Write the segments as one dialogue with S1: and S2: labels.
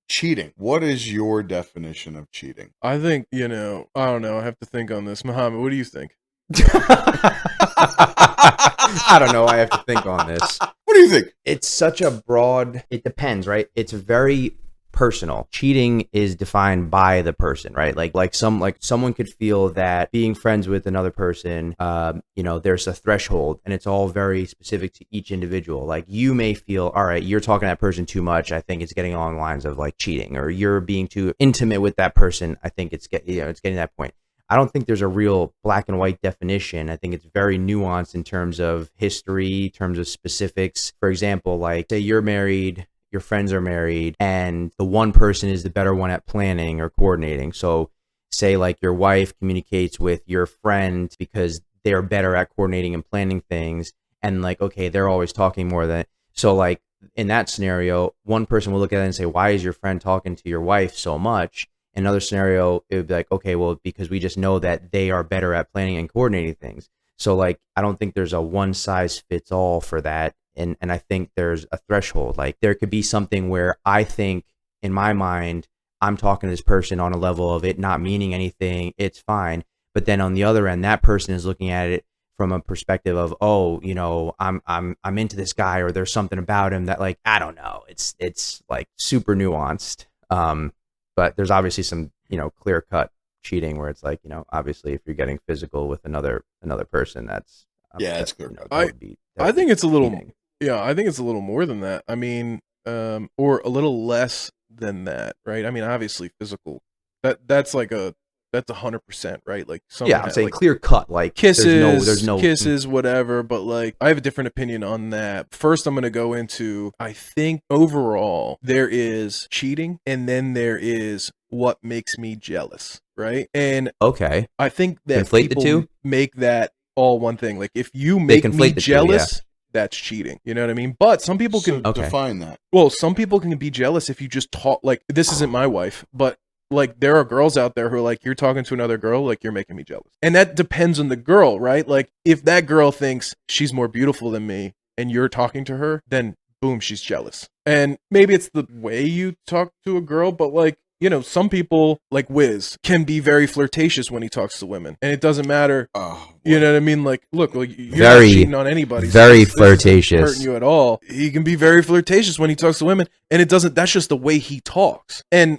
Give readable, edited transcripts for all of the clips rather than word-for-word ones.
S1: cheating. What is your definition of cheating?
S2: I think, I don't know. I have to think on this. Muhammad, what do you think?
S3: I don't know. I have to think on this.
S1: What do you think?
S3: It's such a broad, it depends, right? It's very personal. Cheating is defined by the person, right? Like someone could feel that being friends with another person, there's a threshold, and it's all very specific to each individual. Like you may feel, all right, you're talking to that person too much. I think it's getting along the lines of like cheating, or you're being too intimate with that person. I think it's getting to that point. I don't think there's a real black and white definition. I think it's very nuanced in terms of history, in terms of specifics. For example, like say you're married, your friends are married, and the one person is the better one at planning or coordinating. So say like your wife communicates with your friend because they're better at coordinating and planning things. And like, okay, they're always talking more than, so like in that scenario, one person will look at it and say, why is your friend talking to your wife so much? Another scenario, it would be like, okay, well, because we just know that they are better at planning and coordinating things. So like, I don't think there's a one size fits all for that. And I think there's a threshold. Like there could be something where I think in my mind, I'm talking to this person on a level of it not meaning anything. It's fine. But then on the other end, that person is looking at it from a perspective of, oh, I'm into this guy, or there's something about him that like, I don't know. It's like super nuanced. But there's obviously some, clear cut cheating where it's like, obviously if you're getting physical with another person, that's
S1: it's clear cut.
S2: I think it's a little, I think it's a little more than that. I mean, or a little less than that, right? I mean, obviously physical, that's 100%, right? Like
S3: I'm saying like clear cut, like
S2: kisses,
S3: there's no
S2: kisses, whatever. But like, I have a different opinion on that. First, I'm going to go into, I think overall there is cheating, and then there is what makes me jealous, right? And
S3: okay,
S2: I think that
S3: conflate
S2: people
S3: the two,
S2: make that all one thing. Like if you make me jealous,
S3: two, yeah.
S2: That's cheating. You know what I mean? But some people can
S1: define that.
S2: Well, some people can be jealous if you just talk. Like this isn't my wife, but like there are girls out there who are like, you're talking to another girl, like you're making me jealous. And that depends on the girl, right? Like if that girl thinks she's more beautiful than me and you're talking to her, then boom, she's jealous. And maybe it's the way you talk to a girl, but like, some people like Wiz can be very flirtatious when he talks to women, and it doesn't matter. You know what I mean? Like, look, like you're not cheating on anybody.
S3: Very flirtatious.
S2: Hurting you at all. He can be very flirtatious when he talks to women, and it doesn't. That's just the way he talks. And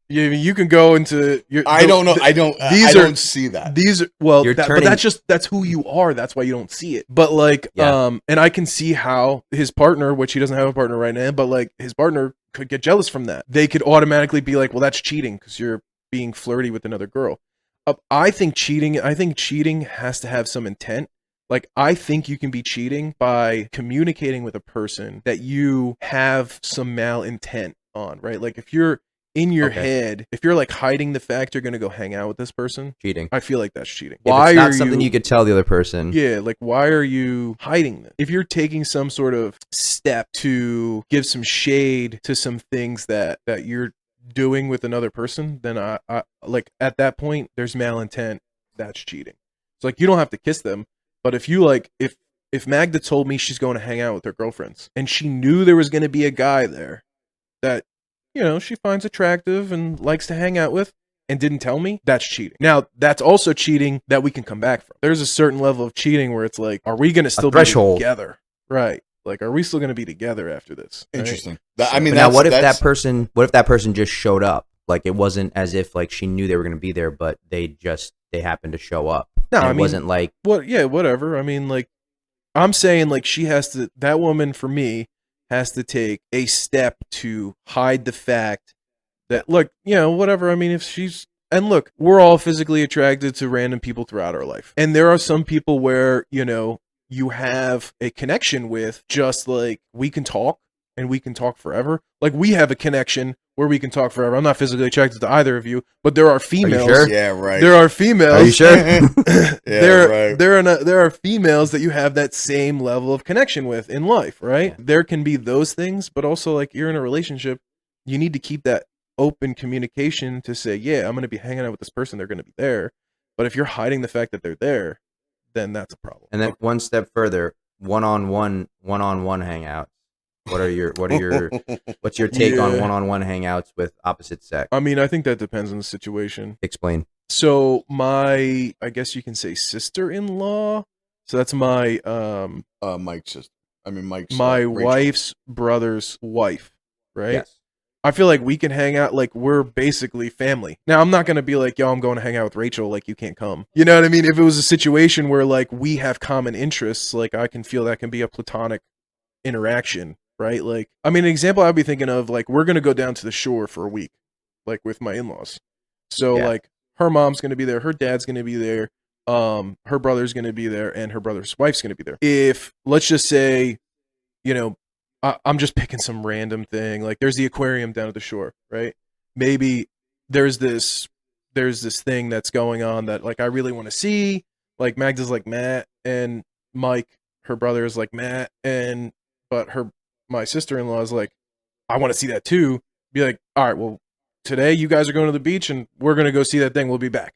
S2: you can go into your.
S1: I don't know. I don't see that.
S2: These are but that's who you are. That's why you don't see it. But like, and I can see how his partner, which he doesn't have a partner right now, but like his partner could get jealous from that. They could automatically be like, well, that's cheating because you're being flirty with another girl. I think cheating has to have some intent. Like, I think you can be cheating by communicating with a person that you have some malintent on, right? Like if you're in your head, if you're like hiding the fact you're going to go hang out with this person,
S3: cheating.
S2: I feel like that's cheating.
S3: If
S2: why
S3: it's not something you could tell the other person?
S2: Yeah, like why are you hiding this? If you're taking some sort of step to give some shade to some things that you're doing with another person, then I like at that point there's malintent. That's cheating. It's like you don't have to kiss them, but if you like if Magda told me she's going to hang out with her girlfriends and she knew there was going to be a guy there that she finds attractive and likes to hang out with and didn't tell me, that's cheating. Now, that's also cheating that we can come back from. There's a certain level of cheating where it's like, are we going to still be together? Right. Like, are we still going to be together after this? Right?
S1: Interesting.
S3: I mean, now what if that person just showed up? Like, it wasn't as if like she knew they were going to be there, but they happened to show up.
S2: No,
S3: it wasn't like
S2: whatever. I mean, like, I'm saying like that woman for me has to take a step to hide the fact that, look, whatever. I mean, if she's, and look, we're all physically attracted to random people throughout our life. And there are some people where, you have a connection with, just like we can talk and we can talk forever. Like we have a connection where we can talk forever. I'm not physically attracted to either of you, but there are females.
S3: Are you sure?
S1: Yeah, right.
S2: There are females.
S3: Are you sure?
S2: There are females that you have that same level of connection with in life, right? There can be those things, but also like you're in a relationship, you need to keep that open communication to say, yeah, I'm going to be hanging out with this person. They're going to be there. But if you're hiding the fact that they're there, then that's a problem.
S3: And then one step further, one-on-one hangouts. What's your take on one-on-one hangouts with opposite sex?
S2: I mean, I think that depends on the situation.
S3: Explain.
S2: So I guess you can say sister-in-law. So that's my
S1: Mike's sister. I mean, Mike's
S2: my
S1: Rachel.
S2: wife's brother's wife, right?
S3: Yes.
S2: I feel like we can hang out, like we're basically family. Now, I'm not going to be like, yo, I'm going to hang out with Rachel, like you can't come. You know what I mean? If it was a situation where like we have common interests, like I can feel that can be a platonic interaction, right? Like, I mean, an example I'd be thinking of, like we're going to go down to the shore for a week, like with my in-laws. So like her mom's going to be there, her dad's going to be there, her brother's going to be there, and her brother's wife's going to be there. If, let's just say, you know, I'm just picking some random thing. Like there's the aquarium down at the shore, right? Maybe there's this thing that's going on that like I really want to see. Like Magda's like Matt, and Mike, her brother, is like Matt, but my sister-in-law is like, I want to see that too. Be like, all right, well, today you guys are going to the beach and we're gonna go see that thing. We'll be back.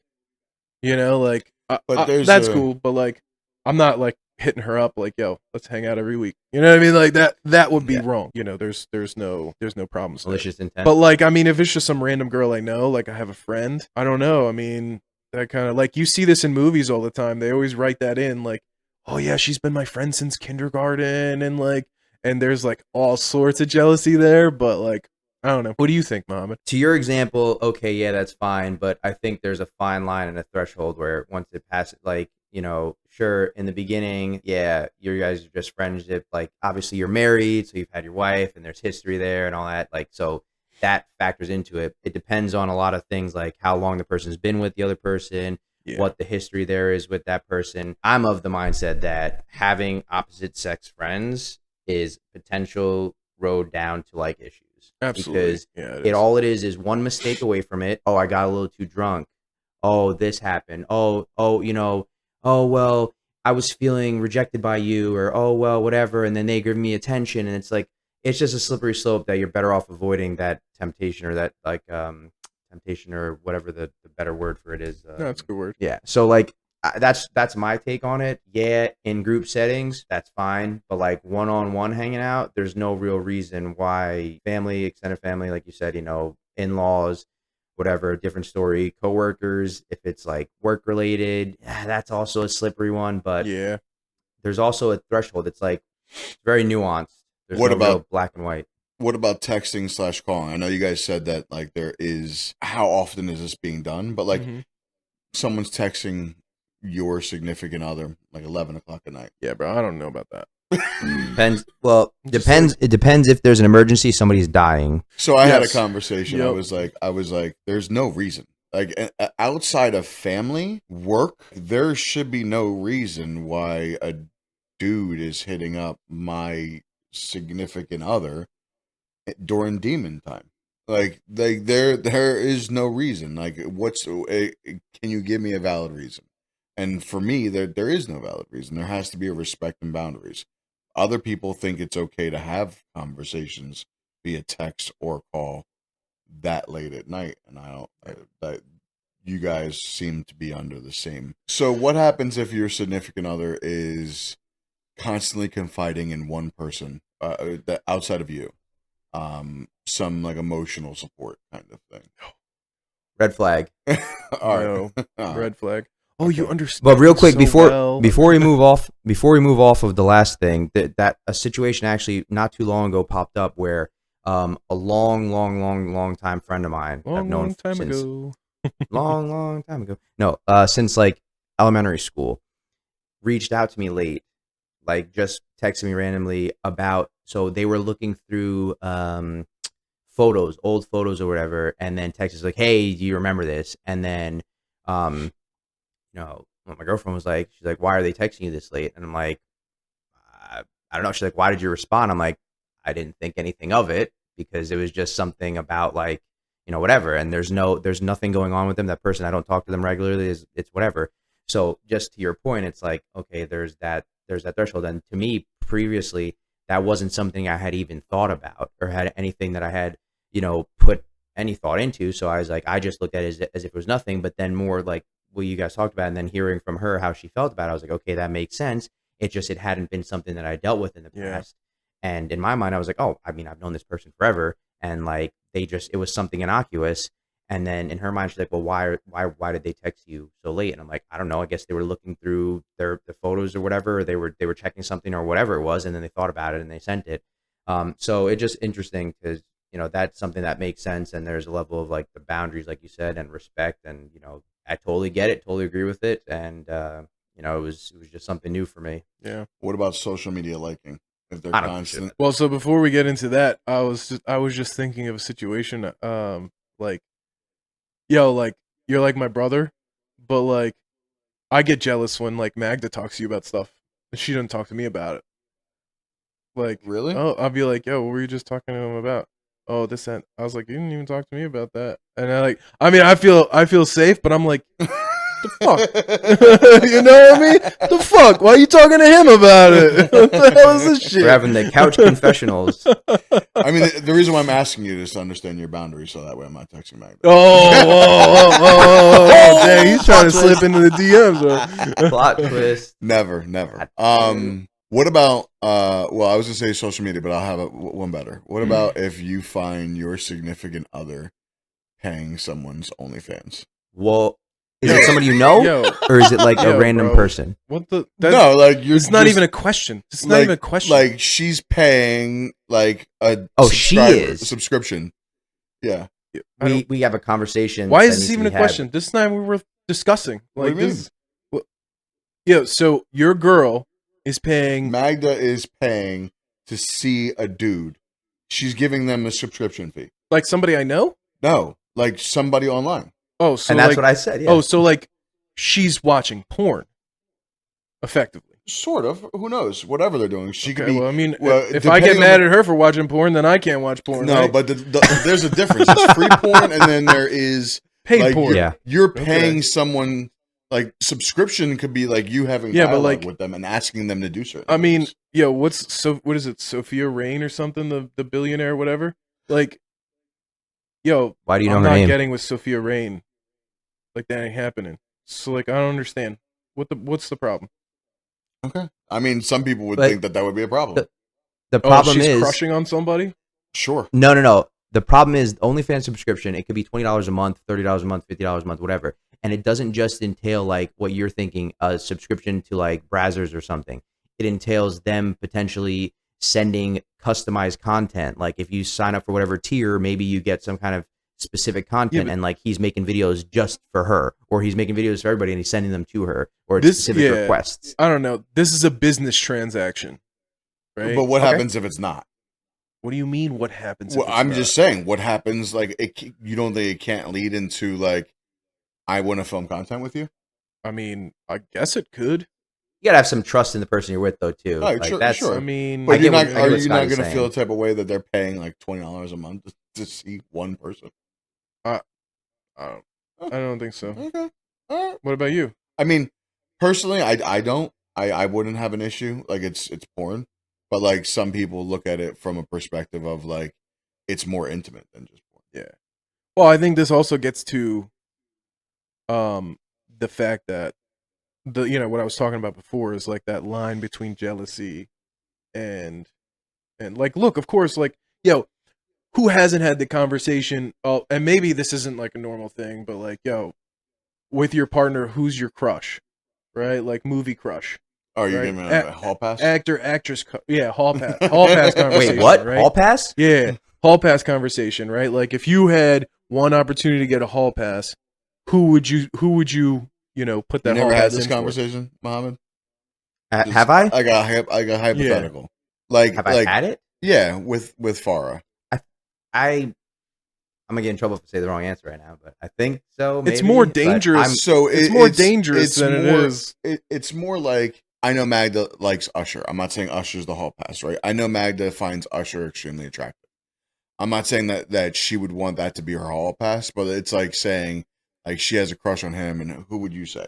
S2: You know, like that's cool, but like I'm not like hitting her up like, yo, let's hang out every week. You know what I mean? Like that would be wrong. You know, there's no problems there.
S3: Malicious intent.
S2: But like, I mean, if it's just some random girl I know, like I have a friend, I don't know. I mean, that kind of like you see this in movies all the time. They always write that in like, oh yeah, she's been my friend since kindergarten, and there's like all sorts of jealousy there. But like, I don't know. What do you think, Mohammed?
S3: To your example, okay, yeah, that's fine. But I think there's a fine line and a threshold where once it passes, like, you know, sure, in the beginning, yeah, you guys are just friendship. Like, obviously, you're married, so you've had your wife, and there's history there and all that. Like, so that factors into it. It depends on a lot of things, like how long the person's been with the other person, what the history there is with that person. I'm of the mindset that having opposite sex friends is potential road down to like issues.
S2: Absolutely.
S3: Because all it is one mistake away from it. Oh, I got a little too drunk. Oh, this happened. Oh, you know, oh, well, I was feeling rejected by you, or, oh, well, whatever. And then they give me attention. And it's like, it's just a slippery slope that you're better off avoiding that temptation, or that like temptation, or whatever the better word for it is.
S2: No, that's a good word.
S3: Yeah. So like, that's my take on it. Yeah, in group settings, that's fine. But like one-on-one hanging out, there's no real reason why family, extended family, like you said, you know, in-laws, whatever, different story, coworkers, if it's like work related, that's also a slippery one. But
S2: yeah,
S3: there's also a threshold. It's like very nuanced. There's
S1: what
S3: no
S1: about
S3: real black and white?
S1: What about texting / calling? I know you guys said that like there is, how often is this being done? But like someone's texting your significant other like 11 o'clock at night.
S2: Yeah, bro, I don't know about that.
S3: Depends. Well, depends. It depends if there's an emergency, somebody's dying.
S1: So I had a conversation. Yep. I was like, there's no reason. Like outside of family, work, there should be no reason why a dude is hitting up my significant other during demon time. Like there is no reason. Like can you give me a valid reason? And for me, there is no valid reason. There has to be a respect and boundaries. Other people think it's okay to have conversations via text or call that late at night, and I don't. That you guys seem to be under the same. So, what happens if your significant other is constantly confiding in one person that outside of you, some like emotional support kind of thing?
S3: Red flag.
S2: All right, red flag. Oh, you understand.
S3: But real quick, before we move off of the last thing, that a situation actually not too long ago popped up where a long time friend of mine, I've known long time ago. No, since like elementary school, reached out to me late, like just texted me randomly about. So they were looking through photos, old photos or whatever, and then texted like, "Hey, do you remember this?" And then you know, my girlfriend was like, she's like, "Why are they texting you this late?" And I'm like, I don't know. She's like, "Why did you respond?" I'm like, I didn't think anything of it, because it was just something about like, you know, whatever. And there's nothing going on with them. That person, I don't talk to them regularly. It's whatever. So just to your point, it's like, okay, there's that threshold. And to me, previously, that wasn't something I had even thought about or had anything that I had, you know, put any thought into. So I was like, I just looked at it as if it was nothing. But then more like what you guys talked about, and then hearing from her how she felt about it, I was like, okay, that makes sense. It hadn't been something that I dealt with in the past. And in my mind, I was like, oh, I mean, I've known this person forever, and like it was something innocuous. And then in her mind, she's like, well, why did they text you so late? And I'm like, I don't know. I guess they were looking through the photos or whatever. Or they were checking something or whatever it was, and then they thought about it and they sent it. So it's just interesting because that's something that makes sense, and there's a level of like the boundaries, like you said, and respect, and I totally get it, totally agree with it, and it was just something new for me.
S2: Yeah.
S1: What about social media liking? If they're
S3: I don't
S1: constant.
S2: Well, so before we get into that, I was just thinking of a situation, like, yo, like you're like my brother, but like I get jealous when like Magda talks to you about stuff and she doesn't talk to me about it. Like,
S1: Really?
S2: oh, I'll be like, yo, what were you just talking to him about? Oh, this and I was like, you didn't even talk to me about that. And I feel safe, but I'm like, the fuck? You know what I mean? The fuck? Why are you talking to him about it? What the hell is this shit?
S3: We're having the couch confessionals.
S1: I mean, the reason why I'm asking you is to understand your boundaries, so that way I'm not texting back.
S2: Dang, he's trying to slip into the DMs. Bro.
S3: Plot twist.
S1: Never. What about, well, I was going to say social media, but I'll have one better. What about if you find your significant other paying someone's OnlyFans?
S3: Well, is it somebody you know, or is it like a random person?
S2: What the?
S1: No, like
S2: it's not even a question. It's not even a question.
S1: Like she's paying like a
S3: she is
S1: subscription. Yeah,
S3: we have a conversation.
S2: Why is this even a question? This time we were discussing. Like this. So your girl is paying.
S1: Magda is paying to see a dude. She's giving them a subscription fee.
S2: Like somebody I know?
S1: No, like somebody online.
S2: Oh, so
S3: and that's what I said. Yeah.
S2: Oh, so like she's watching porn, effectively.
S1: Sort of. Who knows? Whatever they're doing, she could be.
S2: Well, I mean, if I get mad at her for watching porn, then I can't watch porn.
S1: No,
S2: right?
S1: but there's a difference. It's free porn, and then there is
S2: paid porn.
S1: You're paying someone. Like subscription could be like you having dialogue with them and asking them to do certain.
S2: I mean, what is it? Sophia Rain or something? The billionaire, or whatever. Like,
S3: why do you know
S2: I'm
S3: her
S2: not
S3: name?
S2: getting with Sophia Rain. Like that ain't happening. So like I don't understand. What's the problem?
S1: Okay. I mean, some people would think that would be a problem.
S3: The problem
S2: she's
S3: is
S2: crushing on somebody?
S1: Sure.
S3: No. The problem is OnlyFans subscription. It could be $20 a month, $30 a month, $50 a month, whatever. And it doesn't just entail like what you're thinking, a subscription to like Brazzers or something. It entails them potentially sending customized content. Like if you sign up for whatever tier, maybe you get some kind of specific content, and like he's making videos just for her, or he's making videos for everybody and he's sending them to her, or specific requests.
S2: I don't know. This is a business transaction, right?
S1: But what happens if it's not?
S2: What do you mean? What happens?
S1: Well, I'm just saying. What happens? Like, you don't think it can't lead into like, I want to film content with you?
S2: I mean, I guess it could.
S3: You gotta have some trust in the person you're with, though, too.
S1: Oh,
S3: like,
S1: sure.
S2: I mean,
S1: but are you not going to feel the type of way that they're paying like $20 a month to see one person?
S2: I don't think so.
S1: Okay. All right.
S2: What about you?
S1: I mean, personally, I don't. I wouldn't have an issue. Like it's porn, but like some people look at it from a perspective of like it's more intimate than just porn.
S2: Yeah. Well, I think this also gets to the fact that what I was talking about before is like that line between jealousy and like, look, of course, like, who hasn't had the conversation? Oh, and maybe this isn't like a normal thing, but like, with your partner, who's your crush, right? Like movie crush.
S1: Oh, you're giving me a hall pass?
S2: Actor, actress, hall pass. Hall pass conversation.
S3: Wait, what?
S2: Right?
S3: Hall pass?
S2: Yeah, hall pass conversation, right? Like if you had one opportunity to get a hall pass, who would you put that?
S1: You never
S2: hall
S1: had
S2: pass
S1: this
S2: in
S1: conversand, Mohammed?
S3: Have I?
S1: I got hypothetical. Like,
S3: have I had it?
S1: Yeah, with Farah.
S3: I'm gonna get in trouble if I say the wrong answer right now, but I think so. Maybe,
S2: it's more dangerous. It's more dangerous than it is.
S1: It's more like, I know Magda likes Usher. I'm not saying Usher's the hall pass, right? I know Magda finds Usher extremely attractive. I'm not saying that she would want that to be her hall pass, but it's like saying like she has a crush on him, and who would you say?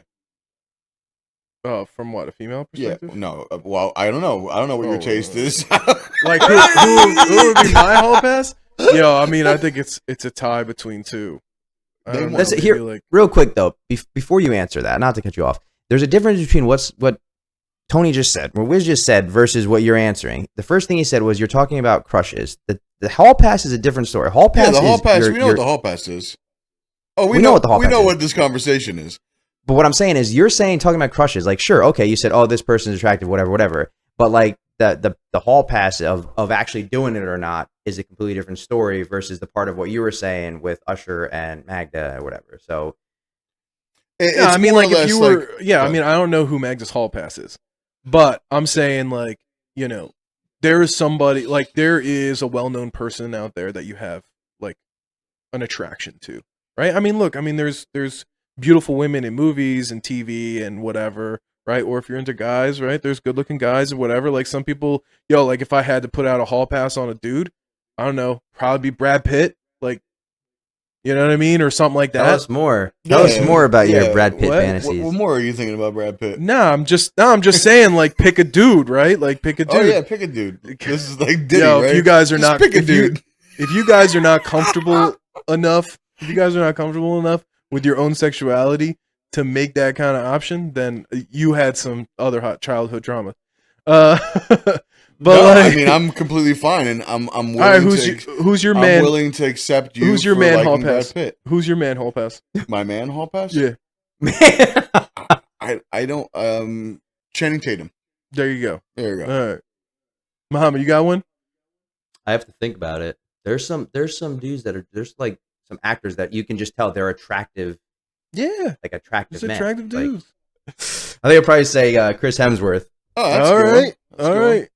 S2: From what, a female perspective?
S1: Yeah, no. Well, I don't know. I don't know what your taste is.
S2: Like who would be my hall pass? I mean, I think it's a tie between two.
S3: Real quick though, before you answer that, not to cut you off, there's a difference between what Tony just said, what Wiz just said versus what you're answering. The first thing he said was you're talking about crushes. The hall pass is a different story. Hall pass
S1: the hall
S3: is
S1: pass. We know what the hall pass is. Oh,
S3: we know what the hall pass is.
S1: We know what this conversation is.
S3: But what I'm saying is you're saying talking about crushes, like sure, okay, you said, oh, this person's attractive, whatever. But like the hall pass of actually doing it or not is a completely different story versus the part of what you were saying with Usher and Magda or whatever. So
S2: yeah, I mean, like if you were, I mean, I don't know who Magda's hall pass is, but I'm saying like, you know, there is somebody, like there is a well-known person out there that you have like an attraction to, right? I mean, look, I mean, there's beautiful women in movies and TV and whatever, right? Or if you're into guys, right? There's good-looking guys and whatever. Like some people, like if I had to put out a hall pass on a dude, I don't know, probably be Brad Pitt, like, you know what I mean, or something like that.
S3: Tell us more. Tell us more about your Brad Pitt fantasies.
S1: What more are you thinking about Brad Pitt?
S2: I'm just saying, like, pick a dude, right? Like, pick a dude.
S1: Oh yeah, pick a dude. This is like Diddy, right?
S2: If you guys are not,
S1: pick a dude.
S2: If you guys are not comfortable enough, with your own sexuality to make that kind of option, then you had some other hot childhood trauma. But
S1: no,
S2: like,
S1: I mean, I'm completely fine, and I'm willing.
S2: All right, who's your man?
S1: I'm willing to accept you.
S2: Who's your man hall pass?
S1: Pitt.
S2: Who's your man hall pass?
S1: My man hall pass?
S2: Yeah.
S1: I don't. Channing Tatum.
S2: There you go.
S1: There you go.
S2: All right, Muhammad, you got one?
S3: I have to think about it. There's some dudes that are like some actors that you can just tell they're attractive.
S2: Yeah,
S3: like attractive men.
S2: Attractive dudes.
S3: Like, I think I'd probably say Chris Hemsworth.
S1: Oh, that's
S2: all
S1: good.
S2: right.
S1: That's
S2: all
S1: good.
S2: right.